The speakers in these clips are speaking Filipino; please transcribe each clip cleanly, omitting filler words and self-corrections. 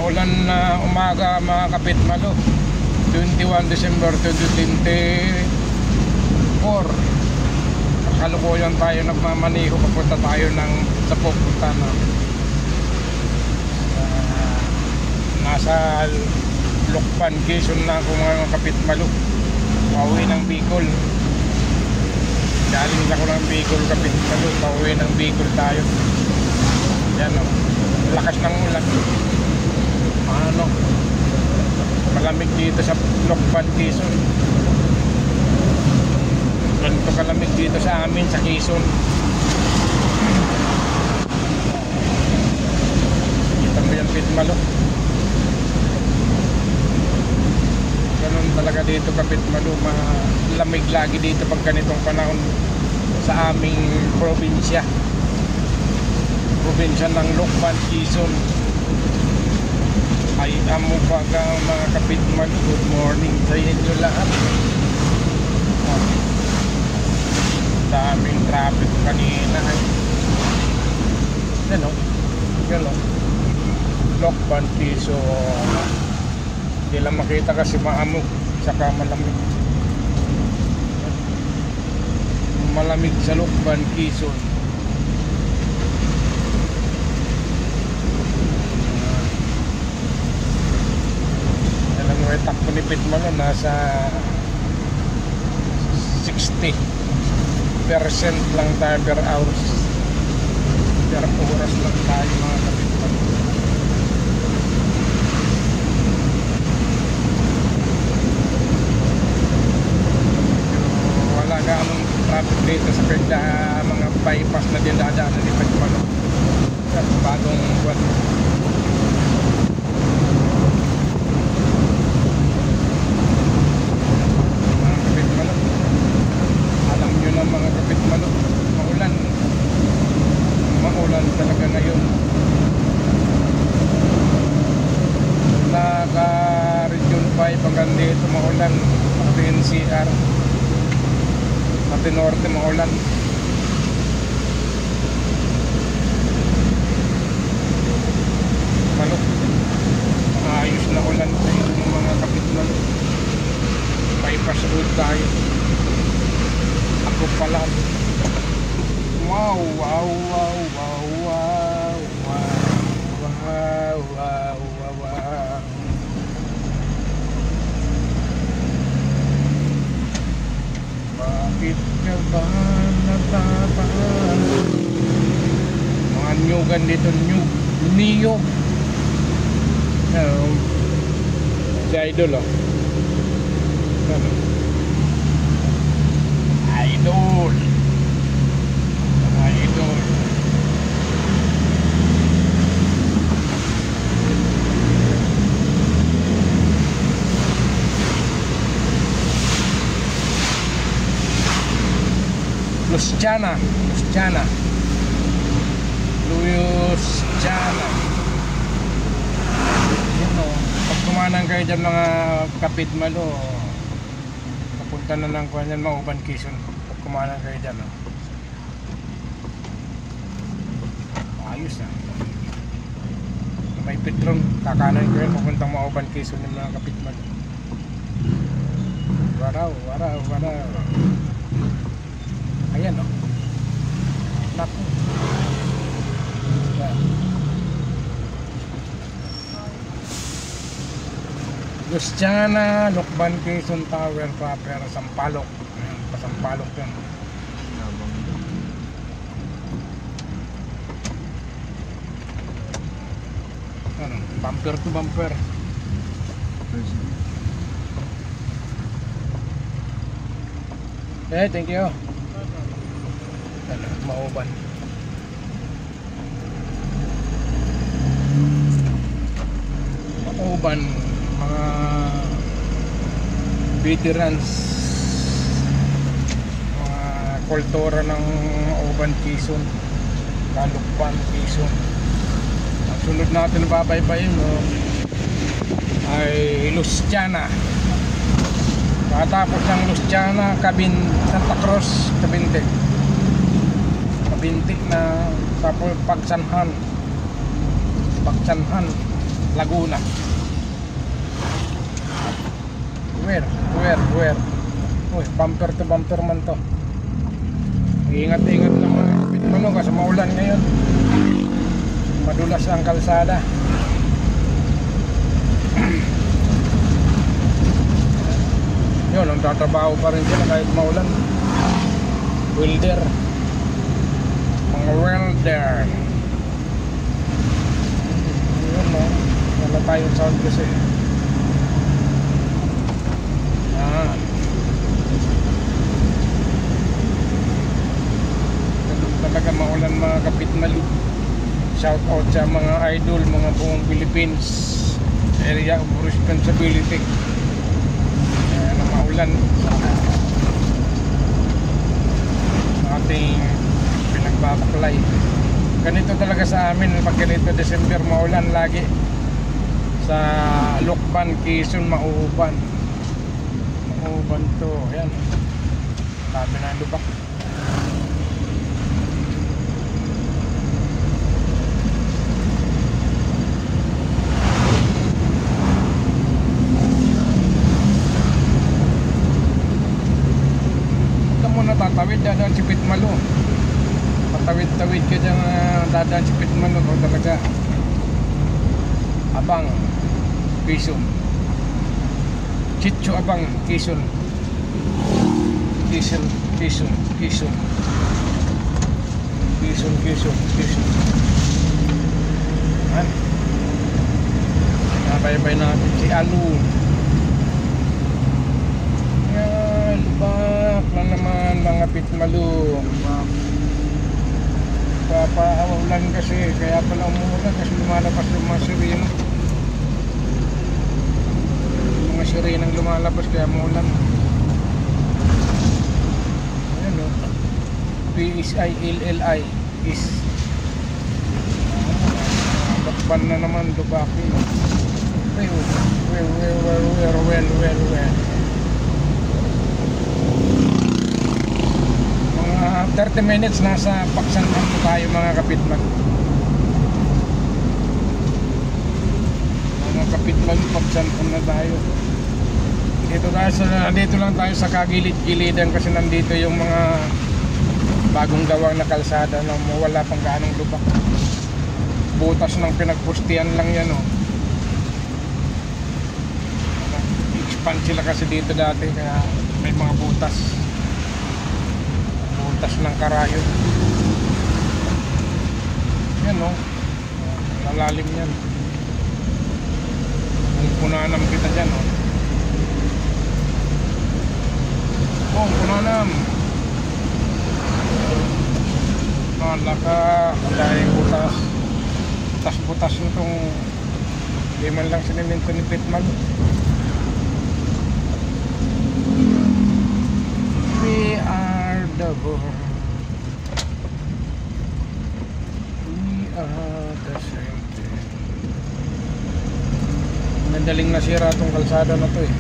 Maulan na umaga mga kapitmalo, 21 December 2024. Kasalukuyan tayo nagmamaniho, papunta tayo sa pupunta na nasa Lucban, Quezon na ako mga kapitmalo. Pauwi ng Bicol. Galing ako ng Bicol kapitmalo, pauwi ng Bicol tayo. Yan o, lakas ng ulan. Malamig dito sa Lucban, Quezon. Ganito kalamig dito sa amin sa Quezon. Kita mo yan pitmalo. Ganun talaga dito kapitmalo. Malamig lagi dito pag ganitong panahon sa aming probinsya. Probinsya ng Lucban, Quezon. Ay amo baga mga kapitmalo. Good morning sa inyo lahat. Daming traffic kanina ay. Yan o, Lucban, Quezon. Hindi lang makita kasi maamog, saka malamig. Malamig sa Lucban, Quezon. Alam mo, takbo ni Pitmalo nasa 60% lang tayo per hours. Per oras lang tayo mga kapitbahay. Wala ganong traffic dito sa mga bypass na dinadaanan ni Pagpano. Bagong buwan. Mga kapitmalo, maulan talaga ngayon. Naka Region 5 hanggang dito maulan, pati NCR, pati Norte maulan. Ayos na ulan sa inyo mga kapitmalo. Bypass road tayo. Ako pala. Wow. Bakit ka ba natataan? Mga nyugan dito, niyog. Si Idol o. Idol. Luciana. Yan o. Pag kumanang kayo dyan mga kapitmalo, papunta na lang ko yan Mauban, Quezon. Pag kumanang kayo dyan o. Ayos na. May Petron, kakanan ko yan papuntang Mauban, Quezon yung mga kapitmalo. Waraw. Ayan o. Naku. Luciana, Lucban, Quezon Tower, proper, Sampaloc. Ayan, pasampalok yan. Bumper to bumper. Thank you. Mauban. Mga veterans, mga kultura ng Mauban, Quezon, Lucban, Quezon. Ang sunod natin na babaybayin ay Luciana. Katapos ng Luciana, Santa Cruz, Cabinte na tapos Pagsanhan, Laguna. Where? Uy, bumper to bumper man to. Ingat-ingat lang mga kapitmalo kasi maulan ngayon. Madulas ang kalsada. Yun, ang tatrabaho pa rin sila kahit maulan. Welder. Mga welder. Yun, no? Wala tayong sound kasi. Talaga maulan mga kapitmalo. Shout out sa mga idol, mga buong Philippines. Area of responsibility. Na maulan ating pinagbabaklay. Ganito talaga sa amin pag ganito December, maulan lagi. Sa Lucban, Quezon, Mauban to, yan. Dami na lubak. Tatawid, dadaan si Pitmalo. Patawid-tawid ka dyan, dadaan si Pitmalo. Kung talaga Abang, Quezon. Chicho Abang, Quezon. Quezon. Han. Nabay-bay natin si Alu. Lubak lang naman mga Pitmalo. Papaawalan kasi, kaya pala umuulan kasi lumalabas yung mga sireno. Mga sirenang lumalabas kaya umuulan. Ayan o, PSILLI is bakban na naman, Lubaki. Well. 30 minutes nasa Pagsanpan na tayo mga kapitman. Mga kapitman, Pagsanpan na tayo. Dito lang tayo sa kagilid-gilidan kasi nandito yung mga bagong gawang na kalsada na wala pang gaanong lubak. Butas ng pinagpustihan lang yan oh. Expand sila kasi dito dati kaya may mga butas ng karayo. Yan o, lalalim yan. Punanam kita dyan o. Punanam. Malaka, dahil butas nitong di man lang sinimento ni Pitman. We are the world. We are the same thing. Madaling nasira itong kalsada na to eh.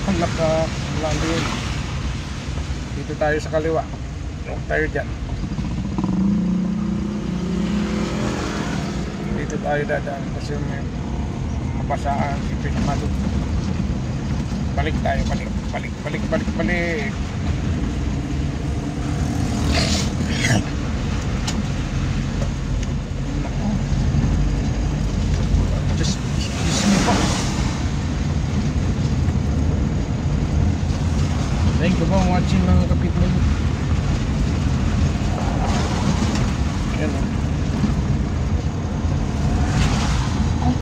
Ang lalim. Dito tayo sa kaliwa. Huwag tayo dyan. Dito tayo dadaan kasi may mapasaan si Pitmalo. Balik tayo, balik. Just me po. Thank you for watching mga kapitbahay. Ayan o.